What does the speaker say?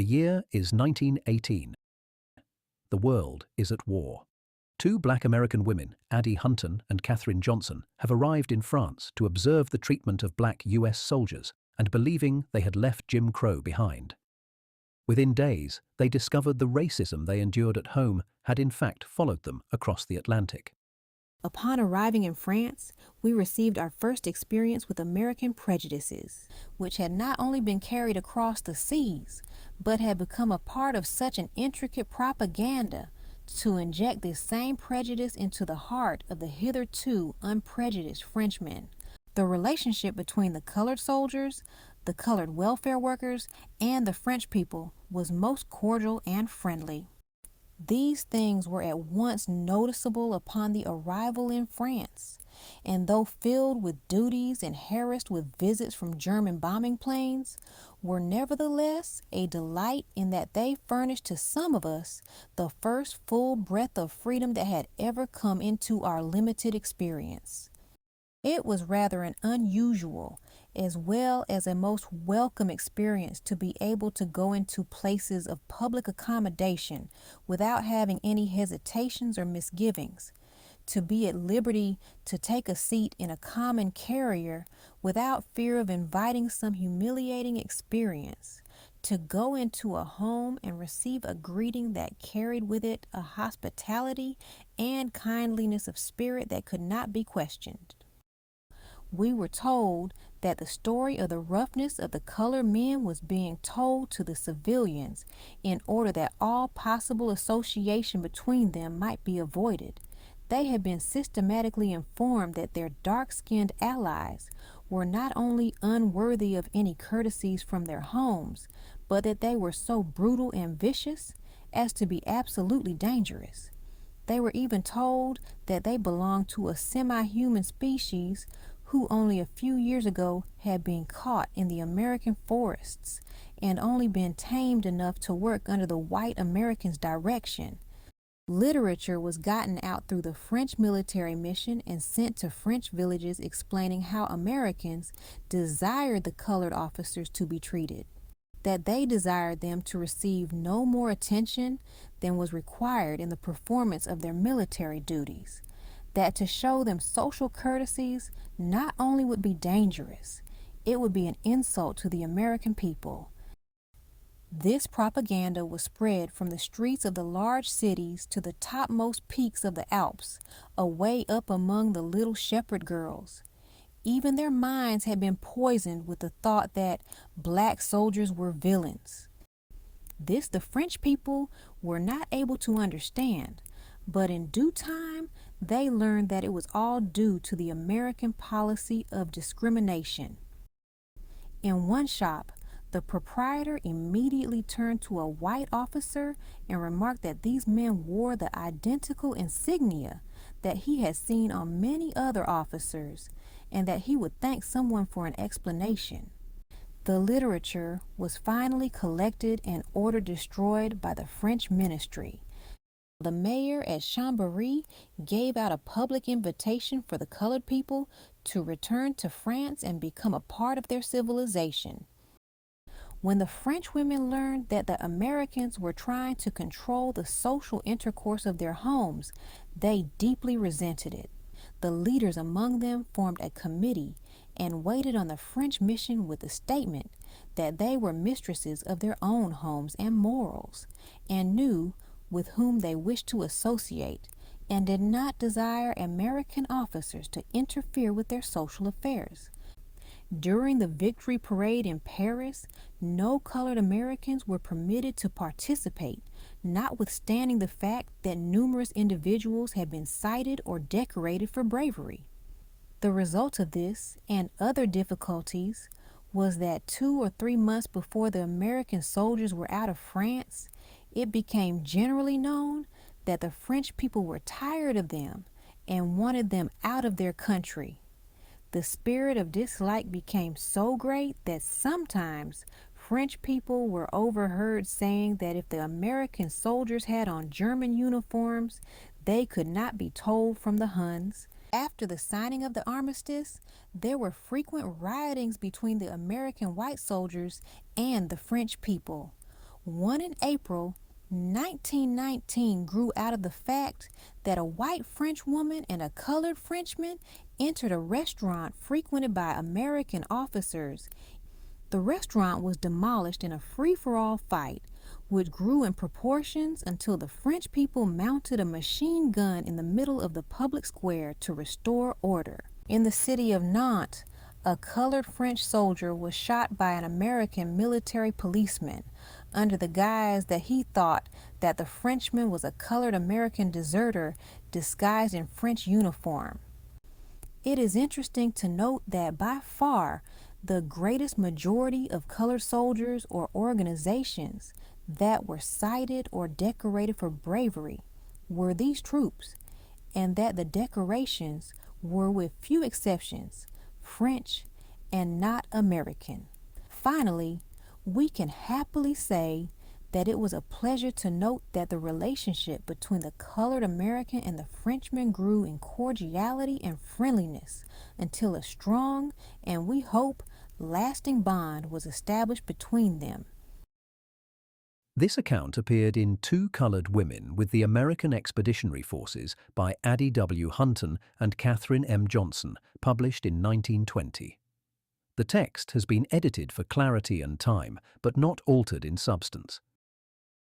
The year is 1918. The world is at war. Two black American women, Addie Hunton and Kathryn M, have arrived in France to observe the treatment of black US soldiers and believing they had left Jim Crow behind. Within days, they discovered the racism they endured at home had in fact followed them across the Atlantic. Upon arriving in France, we received our first experience with American prejudices, which had not only been carried across the seas, but had become a part of such an intricate propaganda to inject this same prejudice into the heart of the hitherto unprejudiced Frenchmen. The relationship between the colored soldiers, the colored welfare workers, and the French people was most cordial and friendly. These things were at once noticeable upon the arrival in France, and though filled with duties and harassed with visits from German bombing planes, were nevertheless a delight in that they furnished to some of us the first full breath of freedom that had ever come into our limited experience. It was rather an unusual as well as a most welcome experience to be able to go into places of public accommodation without having any hesitations or misgivings, to be at liberty to take a seat in a common carrier without fear of inviting some humiliating experience, to go into a home and receive a greeting that carried with it a hospitality and kindliness of spirit that could not be questioned. We were told that the story of the roughness of the colored men was being told to the civilians in order that all possible association between them might be avoided. They had been systematically informed that their dark-skinned allies were not only unworthy of any courtesies from their homes, but that they were so brutal and vicious as to be absolutely dangerous. They were even told that they belonged to a semi-human species who only a few years ago had been caught in the American forests and only been tamed enough to work under the white Americans' direction. Literature was gotten out through the French military mission and sent to French villages explaining how Americans desired the colored officers to be treated, that they desired them to receive no more attention than was required in the performance of their military duties, that to show them social courtesies not only would be dangerous, it would be an insult to the American people. This propaganda was spread from the streets of the large cities to the topmost peaks of the Alps, away up among the little shepherd girls. Even their minds had been poisoned with the thought that black soldiers were villains. This the French people were not able to understand, but in due time they learned that it was all due to the American policy of discrimination. In one shop, the proprietor immediately turned to a white officer and remarked that these men wore the identical insignia that he had seen on many other officers, and that he would thank someone for an explanation. The literature was finally collected and ordered destroyed by the French ministry. The mayor at Chambéry gave out a public invitation for the colored people to return to France and become a part of their civilization. When the French women learned that the Americans were trying to control the social intercourse of their homes, they deeply resented it. The leaders among them formed a committee and waited on the French mission with the statement that they were mistresses of their own homes and morals, and knew with whom they wished to associate, and did not desire American officers to interfere with their social affairs. During the victory parade in Paris, no colored Americans were permitted to participate, notwithstanding the fact that numerous individuals had been cited or decorated for bravery. The result of this and other difficulties was that 2 or 3 months before the American soldiers were out of France, it became generally known that the French people were tired of them and wanted them out of their country. The spirit of dislike became so great that sometimes French people were overheard saying that if the American soldiers had on German uniforms, they could not be told from the Huns. After the signing of the armistice, there were frequent riotings between the American white soldiers and the French people. One in April 1919 grew out of the fact that a white French woman and a colored Frenchman entered a restaurant frequented by American officers. The restaurant was demolished in a free-for-all fight, which grew in proportions until the French people mounted a machine gun in the middle of the public square to restore order. In the city of Nantes, a colored French soldier was shot by an American military policeman under the guise that he thought that the Frenchman was a colored American deserter disguised in French uniform. It is interesting to note that by far the greatest majority of colored soldiers or organizations that were cited or decorated for bravery were these troops, and that the decorations were, with few exceptions, French and not American. Finally, we can happily say that it was a pleasure to note that the relationship between the colored American and the Frenchman grew in cordiality and friendliness until a strong and, we hope, lasting bond was established between them. This account appeared in Two Colored Women with the American Expeditionary Forces by Addie W. Hunton and Kathryn M. Johnson, published in 1920. The text has been edited for clarity and time, but not altered in substance.